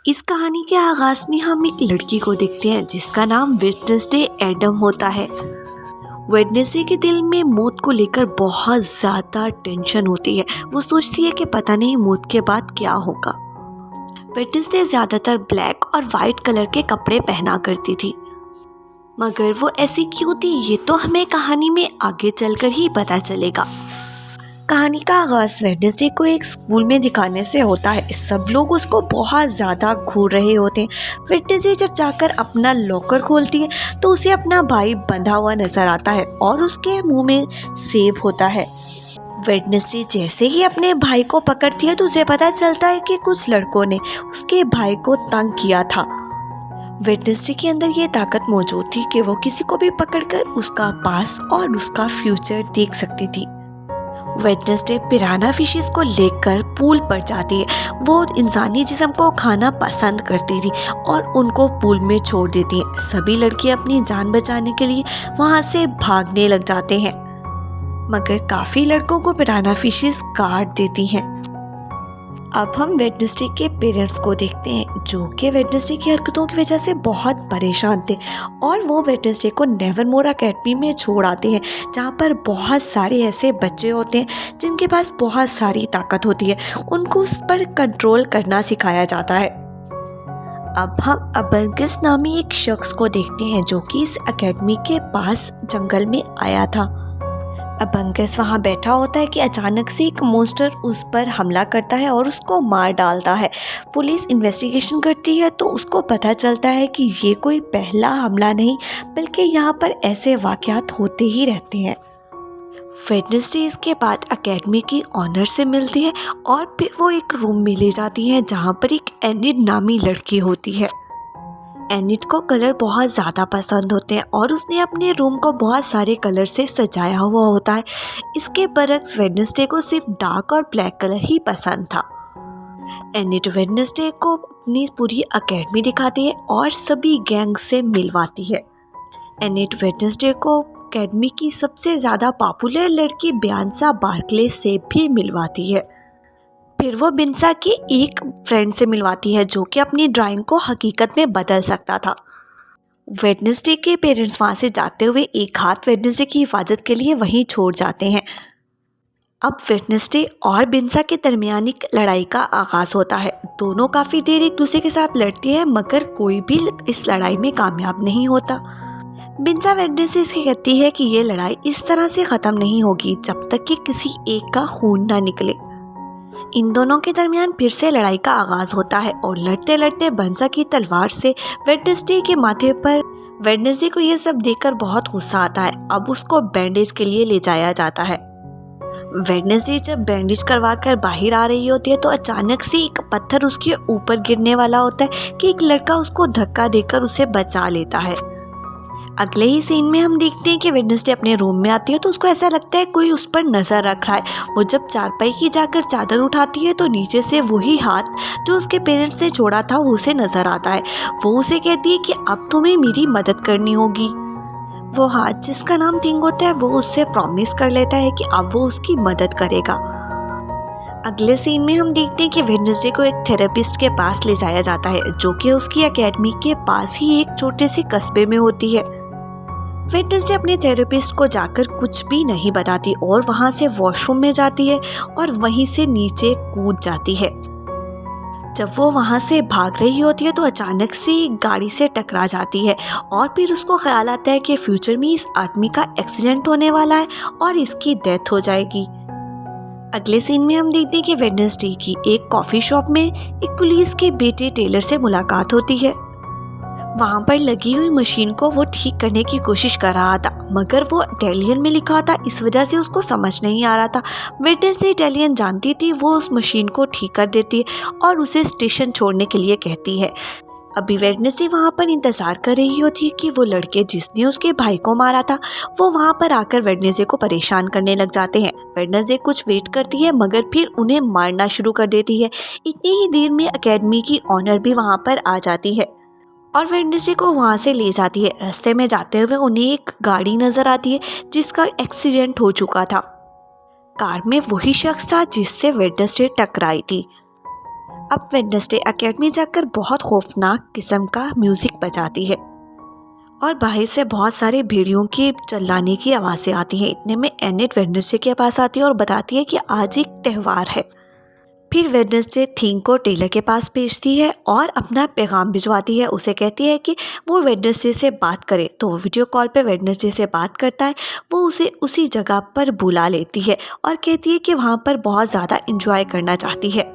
इस कहानी के आगाज में हम एक लड़की को देखते हैं जिसका नाम वेडनेसडे एडम होता है। वेडनेसडे के दिल में मौत को लेकर बहुत ज़्यादा टेंशन होती है। वो सोचती है कि पता नहीं मौत के बाद क्या होगा। वेडनेसडे ज़्यादातर ब्लैक और वाइट कलर के कपड़े पहना करती थी, मगर वो ऐसी क्यों थी ये तो हमें कहानी में आगे चलकर ही पता चलेगा। कहानी का आगाज वेडनेसडे को एक स्कूल में दिखाने से होता है। सब लोग उसको बहुत ज़्यादा घूर रहे होते हैं। वेडनेसडे जब जाकर अपना लॉकर खोलती है तो उसे अपना भाई बंधा हुआ नजर आता है और उसके मुंह में सेब होता है। वेडनेसडे जैसे ही अपने भाई को पकड़ती है तो उसे पता चलता है कि कुछ लड़कों ने उसके भाई को तंग किया था। वेडनेसडे के अंदर ये ताकत मौजूद थी कि वो किसी को भी पकड़कर उसका पास और उसका फ्यूचर देख सकती थी। वेडनेसडे पिराना फिशेस को लेकर पूल पर जाती है। वो इंसानी जिस्म को खाना पसंद करती थी और उनको पूल में छोड़ देती है। सभी लड़के अपनी जान बचाने के लिए वहां से भागने लग जाते हैं, मगर काफी लड़कों को पिराना फिशेस काट देती हैं। अब हम वेडनेसडे के पेरेंट्स को देखते हैं जो कि वेडनेसडे की हरकतों की वजह से बहुत परेशान थे और वो वेडनेसडे को नेवरमोर अकेडमी में छोड़ आते हैं, जहाँ पर बहुत सारे ऐसे बच्चे होते हैं जिनके पास बहुत सारी ताकत होती है। उनको उस पर कंट्रोल करना सिखाया जाता है। अब हम अबंकस नामी एक शख्स को देखते हैं जो कि इस अकेडमी के पास जंगल में आया था। अबंकस वहाँ बैठा होता है कि अचानक से एक मॉन्स्टर उस पर हमला करता है और उसको मार डालता है। पुलिस इन्वेस्टिगेशन करती है तो उसको पता चलता है कि ये कोई पहला हमला नहीं बल्कि यहाँ पर ऐसे वाक़यात होते ही रहते हैं। वेडनेसडे इसके बाद अकेडमी की ऑनर से मिलती है और फिर वो एक रूम में ले जाती है जहाँ पर एक एनिड नामी लड़की होती है। एनिट को कलर बहुत ज़्यादा पसंद होते हैं और उसने अपने रूम को बहुत सारे कलर से सजाया हुआ होता है। इसके बरक्स वेडनेसडे को सिर्फ डार्क और ब्लैक कलर ही पसंद था। एनिट वेडनेसडे को अपनी पूरी अकेडमी दिखाती है और सभी गैंग से मिलवाती है। एनिट वेडनेसडे को अकेडमी की सबसे ज़्यादा पॉपुलर लड़की बियांसा बार्कले से भी मिलवाती है। फिर वो बिंसा के एक फ्रेंड से मिलवाती है जो कि अपनी ड्राइंग को हकीकत में बदल सकता था। वेडनेसडे के पेरेंट्स वहाँ से जाते हुए एक हाथ वेडनेसडे की हिफाजत के लिए वहीं छोड़ जाते हैं। अब वेडनेसडे और बिंसा के दरमियान एक लड़ाई का आगाज़ होता है। दोनों काफ़ी देर एक दूसरे के साथ लड़ती हैं मगर कोई भी इस लड़ाई में कामयाब नहीं होता। बिंसा वेडनेसडे से कहती है कि ये लड़ाई इस तरह से ख़त्म नहीं होगी जब तक कि किसी एक का खून ना निकले। इन दोनों के दरमियान फिर से लड़ाई का आगाज होता है और लड़ते लड़ते बिंसा की तलवार से वेडनेसडे के माथे पर। वेडनेसडे को यह सब देखकर बहुत गुस्सा आता है। अब उसको बैंडेज के लिए ले जाया जाता है। वेडनेसडे जब बैंडेज करवा कर बाहर आ रही होती है तो अचानक से एक पत्थर उसके ऊपर गिरने वाला होता है कि एक लड़का उसको धक्का देकर उसे बचा लेता है। अगले ही सीन में हम देखते हैं कि वेडनेसडे अपने रूम में आती है तो उसको ऐसा लगता है कोई उस पर नज़र रख रहा है। वो जब चारपाई की जाकर चादर उठाती है तो नीचे से वही हाथ जो उसके पेरेंट्स ने छोड़ा था वो उसे नज़र आता है। वो उसे कहती है कि अब तुम्हें मेरी मदद करनी होगी। वो हाथ जिसका नाम थिंग होता है वो उससे प्रॉमिस कर लेता है कि अब वो उसकी मदद करेगा। अगले सीन में हम देखते हैं कि वेडनेसडे को एक थेरेपिस्ट के पास ले जाया जाता है जो कि उसकी अकेडमी के पास ही एक छोटे से कस्बे में होती है। वेडनेसडे अपने थेरेपिस्ट को जाकर कुछ भी नहीं बताती और वहां से वॉशरूम में जाती है और वहीं से नीचे कूद जाती है। जब वो वहां से भाग रही होती है तो अचानक से एक गाड़ी से टकरा जाती है और फिर उसको ख्याल आता है कि फ्यूचर में इस आदमी का एक्सीडेंट होने वाला है और इसकी डेथ हो जाएगी। अगले सीन में हम देखते हैं कि वेडनेसडे की एक कॉफ़ी शॉप में एक पुलिस के बेटे टेलर से मुलाकात होती है। वहाँ पर लगी हुई मशीन को वो ठीक करने की कोशिश कर रहा था मगर वो इटालियन में लिखा था, इस वजह से उसको समझ नहीं आ रहा था। वेडनेसडे इटालियन जानती थी, वो उस मशीन को ठीक कर देती है और उसे स्टेशन छोड़ने के लिए कहती है। अभी वेडनेसडे वहाँ पर इंतज़ार कर रही होती है कि वो लड़के जिसने उसके भाई को मारा था वो वहाँ पर आकर वेडनेसडे को परेशान करने लग जाते हैं। वेडनेसडे कुछ वेट करती है मगर फिर उन्हें मारना शुरू कर देती है। इतनी ही देर में अकेडमी की ऑनर भी वहाँ पर आ जाती है और वेडनेसडे को वहाँ से ले जाती है। रास्ते में जाते हुए उन्हें एक गाड़ी नज़र आती है जिसका एक्सीडेंट हो चुका था। कार में वही शख्स था जिससे वेडनेसडे टकराई थी। अब वेडनेसडे एकेडमी जाकर बहुत खौफनाक किस्म का म्यूजिक बजाती है और बाहर से बहुत सारे भेड़ियों की चिल्लाने की आवाज़ें आती हैं। इतने में एनेट वेडनेसडे के पास आती है और बताती है कि आज एक त्यौहार है। फिर वेडनेसडे थिंग को टेलर के पास भेजती है और अपना पैगाम भिजवाती है। उसे कहती है कि वो वेडनेसडे से बात करे, तो वो वीडियो कॉल पे वेडनेसडे से बात करता है। वो उसे उसी जगह पर बुला लेती है और कहती है कि वहाँ पर बहुत ज़्यादा इंजॉय करना चाहती है।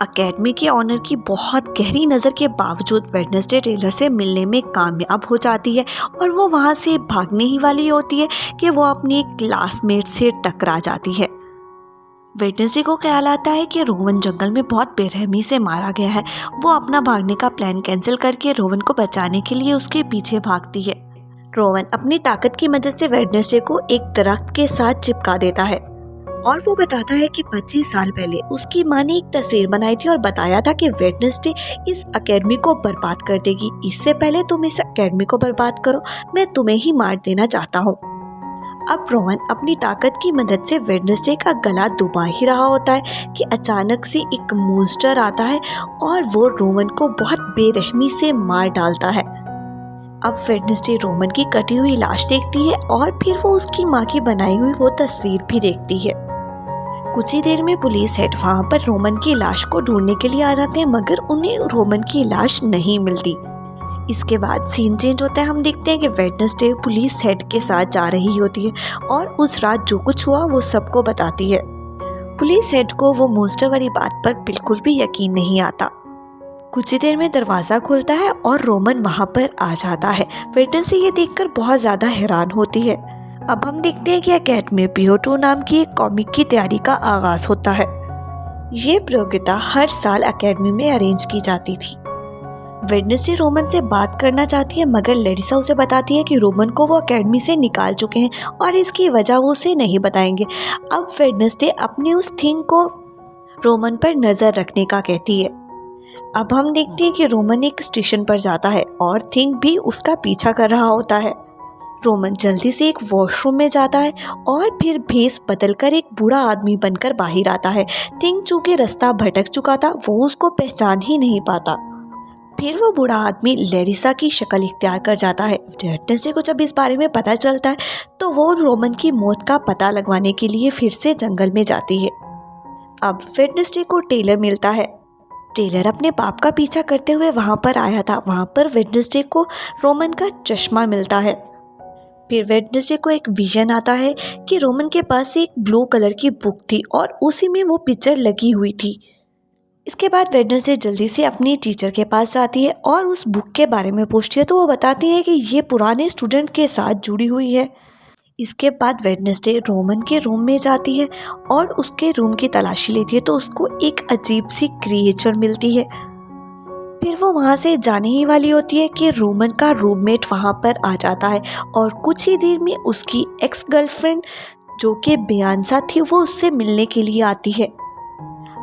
एकेडमी के ऑनर की बहुत गहरी नज़र के बावजूद वेडनेसडे टेलर से मिलने में कामयाब हो जाती है और वो वहाँ से भागने ही वाली होती है कि वो अपनी एक क्लासमेट से टकरा जाती है। वेडनेसडे को ख्याल आता है कि रोवन जंगल में बहुत बेरहमी से मारा गया है। वो अपना भागने का प्लान कैंसिल करके रोवन को बचाने के लिए उसके पीछे भागती है। रोवन अपनी ताकत की मदद से वेडनेसडे को एक दरख्त के साथ चिपका देता है और वो बताता है कि 25 साल पहले उसकी माँ ने एक तस्वीर बनाई थी और बताया था कि वेडनेसडे इस एकेडमी को बर्बाद कर देगी। इससे पहले तुम इस एकेडमी को बर्बाद करो, मैं तुम्हें ही मार देना चाहता हूँ। अब रोवन अपनी ताकत की मदद से वेडनेसडे का गला दबा ही रहा होता है कि अचानक से एक मॉन्स्टर आता है और वो रोवन को बहुत बेरहमी से मार डालता है। अब वेडनेसडे रोवन की कटी हुई लाश देखती है और फिर वो उसकी माँ की बनाई हुई वो तस्वीर भी देखती है। कुछ ही देर में पुलिस हेड वहाँ पर रोमन की लाश को ढूंढने के लिए आ जाते हैं, मगर उन्हें रोमन की लाश नहीं मिलती। इसके बाद सीन चेंज होता है। हम देखते हैं कि वेडनेसडे पुलिस हेड के साथ जा रही होती है और उस रात जो कुछ हुआ वो सबको बताती है। पुलिस हेड को वो मॉन्स्टर वाली बात पर बिल्कुल भी यकीन नहीं आता। कुछ ही देर में दरवाज़ा खुलता है और रोमन वहाँ पर आ जाता है। वेडनेसडे ये देखकर बहुत ज़्यादा हैरान होती है। अब हम देखते हैं कि एकेडमी PO2 नाम की एक कॉमिक की तैयारी का आगाज होता है। ये प्रतियोगिता हर साल एकेडमी में अरेंज की जाती थी। वेडनेसडे रोमन से बात करना चाहती है, मगर लेडिसा उसे बताती है कि रोमन को वो एकेडमी से निकाल चुके हैं और इसकी वजह वो उसे नहीं बताएंगे। अब वेडनेसडे अपनी उस थिंग को रोमन पर नज़र रखने का कहती है। अब हम देखते हैं कि रोमन एक स्टेशन पर जाता है और थिंग भी उसका पीछा कर रहा होता है। रोमन जल्दी से एक वॉशरूम में जाता है और फिर भेस बदलकर एक बूढ़ा आदमी बनकर बाहर आता है। थिंग चूंकि रास्ता भटक चुका था, वो उसको पहचान ही नहीं पाता। फिर वो बूढ़ा आदमी लेरिसा की शक्ल इख्तियार कर जाता है। वेडनेसडे को जब इस बारे में पता चलता है तो वो रोमन की मौत का पता लगवाने के लिए फिर से जंगल में जाती है। अब वेडनेसडे को टेलर मिलता है। टेलर अपने बाप का पीछा करते हुए वहाँ पर आया था। वहाँ पर वेडनेसडे को रोमन का चश्मा मिलता है। फिर वेडनेसडे को एक विजन आता है कि रोमन के पास एक ब्लू कलर की बुक थी और उसी में वो पिक्चर लगी हुई थी। इसके बाद वेडनेसडे जल्दी से अपनी टीचर के पास जाती है और उस बुक के बारे में पूछती है, तो वो बताती है कि ये पुराने स्टूडेंट के साथ जुड़ी हुई है। इसके बाद वेडनेसडे रोमन के रूम में जाती है और उसके रूम की तलाशी लेती है, तो उसको एक अजीब सी क्रिएचर मिलती है। फिर वो वहाँ से जाने ही वाली होती है कि रोमन का रूममेट वहाँ पर आ जाता है और कुछ ही देर में उसकी एक्स गर्लफ्रेंड जो कि बियांसा थी वो उससे मिलने के लिए आती है।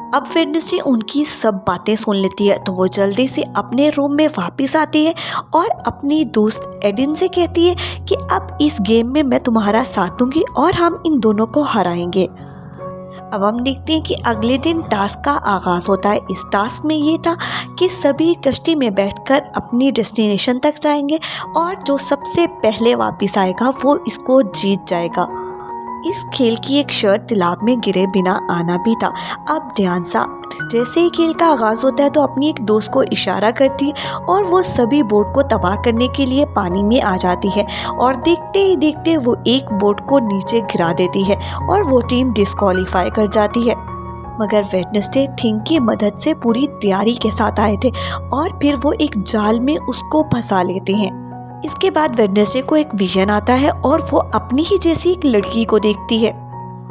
अब वेडनेसडे उनकी सब बातें सुन लेती है, तो वो जल्दी से अपने रूम में वापस आती है और अपनी दोस्त एडिन से कहती है कि अब इस गेम में मैं तुम्हारा साथ दूंगी और हम इन दोनों को हराएंगे। अब हम देखते हैं कि अगले दिन टास्क का आगाज़ होता है। इस टास्क में ये था कि सभी कश्ती में बैठकर अपनी डेस्टिनेशन तक जाएंगे और जो सबसे पहले वापस आएगा वो इसको जीत जाएगा। इस खेल की एक शर्त तालाब में गिरे बिना आना भी था। अब ध्यानसा जैसे ही खेल का आगाज़ होता है तो अपनी एक दोस्त को इशारा करती है और वो सभी बोट को तबाह करने के लिए पानी में आ जाती है और देखते ही देखते वो एक बोट को नीचे गिरा देती है और वो टीम डिस्क्वालीफाई कर जाती है। मगर वेडनेसडे थिंग की मदद से पूरी तैयारी के साथ आए थे और फिर वो एक जाल में उसको फंसा लेते हैं। इसके बाद वेडनेसडे को एक विजन आता है और वो अपनी ही जैसी एक लड़की को देखती है।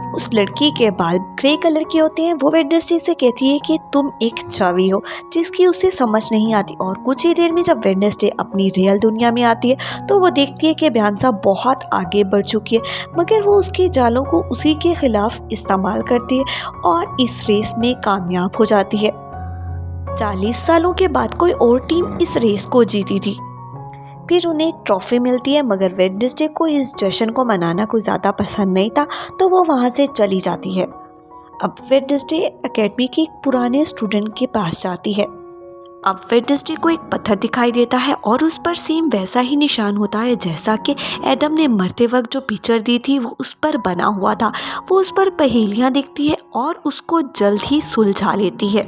उस लड़की के बाल ग्रे कलर के होते हैं। वो वेडनेसडे से कहती है कि तुम एक छवि हो जिसकी उसे समझ नहीं आती। और कुछ ही देर में जब वेडनेसडे अपनी रियल दुनिया में आती है तो वो देखती है कि बियांसा बहुत आगे बढ़ चुकी है, मगर वो उसके जालों को उसी के खिलाफ इस्तेमाल करती है और इस रेस में कामयाब हो जाती है। 40 सालों के बाद कोई और टीम इस रेस को जीती थी। फिर उन्हें एक ट्रॉफी मिलती है, मगर वेडनेसडे को इस जश्न को मनाना कोई ज़्यादा पसंद नहीं था, तो वो वहाँ से चली जाती है। अब वेडनेसडे एकेडमी के एक पुराने स्टूडेंट के पास जाती है। अब वेडनेसडे को एक पत्थर दिखाई देता है और उस पर सेम वैसा ही निशान होता है जैसा कि एडम ने मरते वक्त जो पिक्चर दी थी वो उस पर बना हुआ था। वो उस पर पहेलियां देखती है और उसको जल्द ही सुलझा लेती है।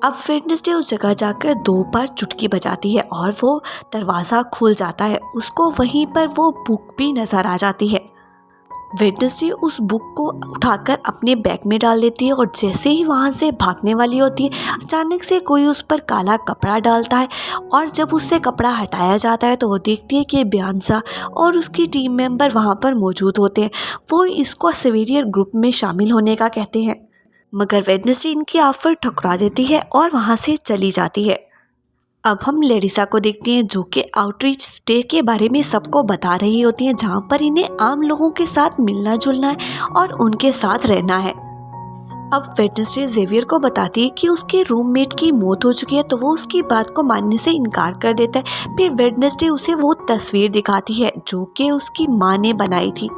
अब वेडनेसडे उस जगह जाकर 2 बार चुटकी बजाती है और वो दरवाज़ा खुल जाता है। उसको वहीं पर वो बुक भी नज़र आ जाती है। वेडनेसडे उस बुक को उठाकर अपने बैग में डाल देती है और जैसे ही वहाँ से भागने वाली होती है अचानक से कोई उस पर काला कपड़ा डालता है और जब उससे कपड़ा हटाया जाता है तो वो देखती है कि बियांसा और उसकी टीम मेंबर वहाँ पर मौजूद होते हैं। वो इसको सेवेरियर ग्रुप में शामिल होने का कहते हैं, मगर वेडनेसडे इनकी ऑफर ठुकरा देती है और वहाँ से चली जाती है। अब हम लेडिसा को देखते हैं जो कि आउटरीच स्टे के बारे में सबको बता रही होती हैं, जहाँ पर इन्हें आम लोगों के साथ मिलना जुलना है और उनके साथ रहना है। अब वेडनेसडे जेवियर को बताती है कि उसके रूममेट की मौत हो चुकी है, तो वो उसकी बात को मानने से इनकार कर देता है। फिर वेडनेसडे उसे वो तस्वीर दिखाती है जो कि उसकी माँ ने बनाई थी।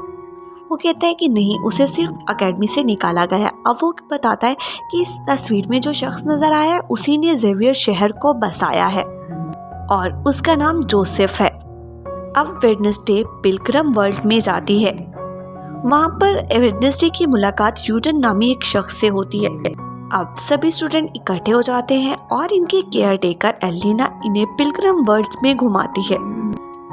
वो कहता है कि नहीं, उसे सिर्फ एकेडमी से निकाला गया है। अब वो बताता है कि इस तस्वीर में जो शख्स नजर आया है उसी ने जेवियर शहर को बसाया है और उसका नाम जोसेफ है। अब वेडनेसडे पिलग्रिम वर्ल्ड में जाती है। वहाँ पर वेडनेसडे की मुलाकात यूडन नामी एक शख्स से होती है। अब सभी स्टूडेंट इकट्ठे हो जाते हैं और इनकी केयर टेकर एलिना इन्हें पिलग्रिम वर्ल्ड में घुमाती है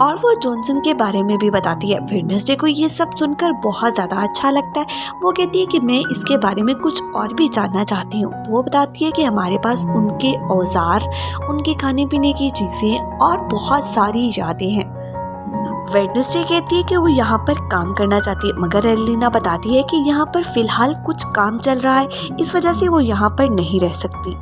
और वो जॉनसन के बारे में भी बताती है। वेडनेसडे को ये सब सुनकर बहुत ज़्यादा अच्छा लगता है। वो कहती है कि मैं इसके बारे में कुछ और भी जानना चाहती हूँ। तो वो बताती है कि हमारे पास उनके औजार, उनके खाने पीने की चीज़ें और बहुत सारी यादें हैं। वेडनेसडे कहती है कि वो यहाँ पर काम करना चाहती है, मगर एलिना बताती है कि यहाँ पर फ़िलहाल कुछ काम चल रहा है, इस वजह से वो यहाँ पर नहीं रह सकती।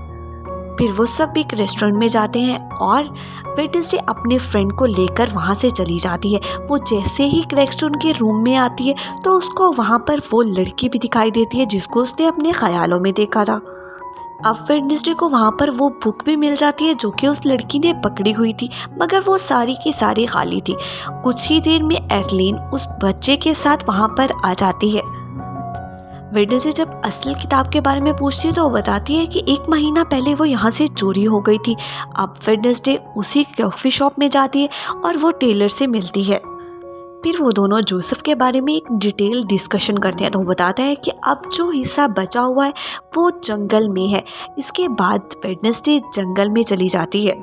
फिर वो सब एक रेस्टोरेंट में जाते हैं और वेडनेसडे अपने फ्रेंड को लेकर वहाँ से चली जाती है। वो जैसे ही रेस्टोरेंट के रूम में आती है तो उसको वहाँ पर वो लड़की भी दिखाई देती है जिसको उसने अपने ख्यालों में देखा था। अब वेडनेसडे को वहाँ पर वो बुक भी मिल जाती है जो कि उस लड़की ने पकड़ी हुई थी, मगर वो सारी की सारी खाली थी। कुछ ही देर में एडलिन उस बच्चे के साथ वहाँ पर आ जाती है। वेडनेसडे जब असल किताब के बारे में पूछती है तो वो बताती है कि 1 महीना पहले वो यहाँ से चोरी हो गई थी। अब वेडनेसडे उसी कॉफ़ी शॉप में जाती है और वो टेलर से मिलती है। फिर वो दोनों जोसेफ के बारे में एक डिटेल डिस्कशन करते हैं। तो वो बताता है कि अब जो हिस्सा बचा हुआ है वो जंगल में है। इसके बाद वेडनेसडे जंगल में चली जाती है।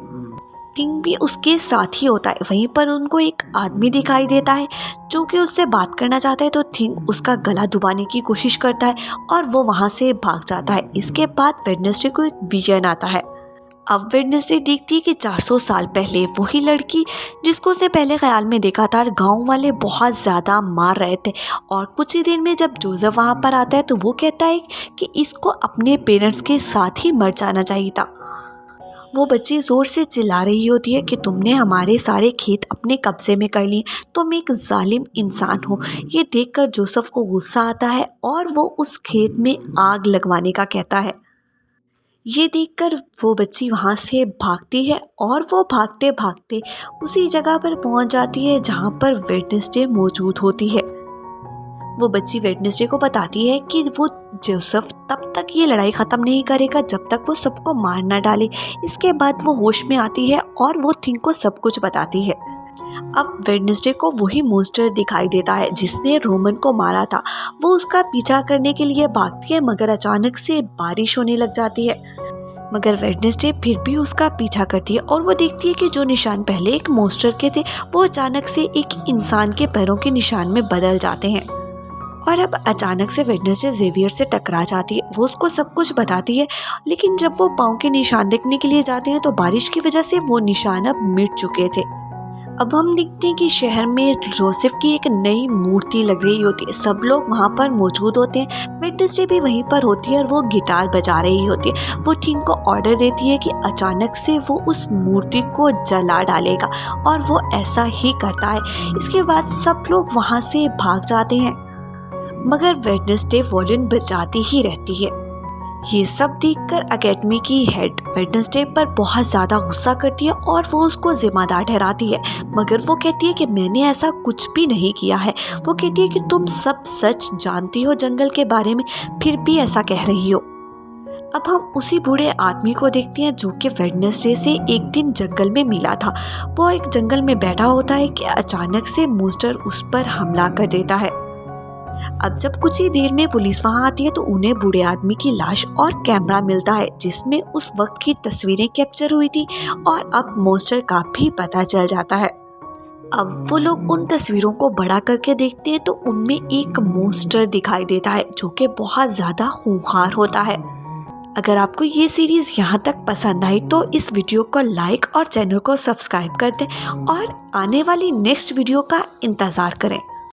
थिंग भी उसके साथ ही होता है। वहीं पर उनको एक आदमी दिखाई देता है जो कि उससे बात करना चाहता है, तो थिंग उसका गला दबाने की कोशिश करता है और वो वहाँ से भाग जाता है। इसके बाद वेडनेसडे को एक विजन आता है। अब वेडनेसडे देखती है कि 400 साल पहले वही लड़की जिसको उसने पहले ख्याल में देखा था, गांव वाले बहुत ज़्यादा मार रहे थे और कुछ ही देर में जब जोसेफ वहाँ पर आता है तो वो कहता है कि इसको अपने पेरेंट्स के साथ ही मर जाना चाहिए था। वो बच्ची ज़ोर से चिल्ला रही होती है कि तुमने हमारे सारे खेत अपने कब्जे में कर लिए, तुम एक जालिम इंसान हो। ये देखकर जोसेफ को गुस्सा आता है और वो उस खेत में आग लगवाने का कहता है। ये देखकर वो बच्ची वहाँ से भागती है और वो भागते भागते उसी जगह पर पहुँच जाती है जहाँ पर वेडनेसडे मौजूद होती है। वो बच्ची वेडनेसडे को बताती है कि वो जोसेफ तब तक ये लड़ाई ख़त्म नहीं करेगा जब तक वो सबको मार ना डाले। इसके बाद वो होश में आती है और वो थिंग को सब कुछ बताती है। अब वेडनेसडे को वही मॉन्स्टर दिखाई देता है जिसने रोमन को मारा था। वो उसका पीछा करने के लिए भागती है, मगर अचानक से बारिश होने लग जाती है। मगर वेडनेसडे फिर भी उसका पीछा करती है और वो देखती है कि जो निशान पहले एक मॉन्स्टर के थे वो अचानक से एक इंसान के पैरों के निशान में बदल जाते हैं। और अब अचानक से वेडनेसडे जेवियर से टकरा जाती है। वो उसको सब कुछ बताती है, लेकिन जब वो पाँव के निशान देखने के लिए जाते हैं तो बारिश की वजह से वो निशान अब मिट चुके थे। अब हम देखते हैं कि शहर में जोसेफ की एक नई मूर्ति लग रही होती है। सब लोग वहाँ पर मौजूद होते हैं। वेडनेसडे भी वहीं पर होती है और वो गिटार बजा रही होती है। वो थिंग को ऑर्डर देती है कि अचानक से वो उस मूर्ति को जला डालेगा और वो ऐसा ही करता है। इसके बाद सब लोग वहाँ से भाग जाते हैं, मगर वेडनेसडे वॉल्यूम बजाती ही रहती है। ये सब देखकर एकेडमी की हेड वेडनेसडे पर बहुत ज़्यादा गुस्सा करती है और वो उसको जिम्मेदार ठहराती है, मगर वो कहती है कि मैंने ऐसा कुछ भी नहीं किया है। वो कहती है कि तुम सब सच जानती हो जंगल के बारे में, फिर भी ऐसा कह रही हो। अब हम उसी बूढ़े आदमी को देखते हैं जो कि वेडनेसडे से एक दिन जंगल में मिला था। वो एक जंगल में बैठा होता है कि अचानक से मॉन्स्टर उस पर हमला कर देता है। अब जब कुछ ही देर में पुलिस वहां आती है तो उन्हें बूढ़े आदमी की लाश और कैमरा मिलता है जिसमें उस वक्त की तस्वीरें कैप्चर हुई थी और अब मॉन्स्टर का भी पता चल जाता है। अब वो लोग उन तस्वीरों को बड़ा करके देखते हैं तो उनमें एक मॉन्स्टर दिखाई देता है जो कि बहुत ज़्यादा खूंखार होता है। अगर आपको ये सीरीज़ यहाँ तक पसंद आई तो इस वीडियो को लाइक और चैनल को सब्सक्राइब कर दें और आने वाली नेक्स्ट वीडियो का इंतज़ार करें।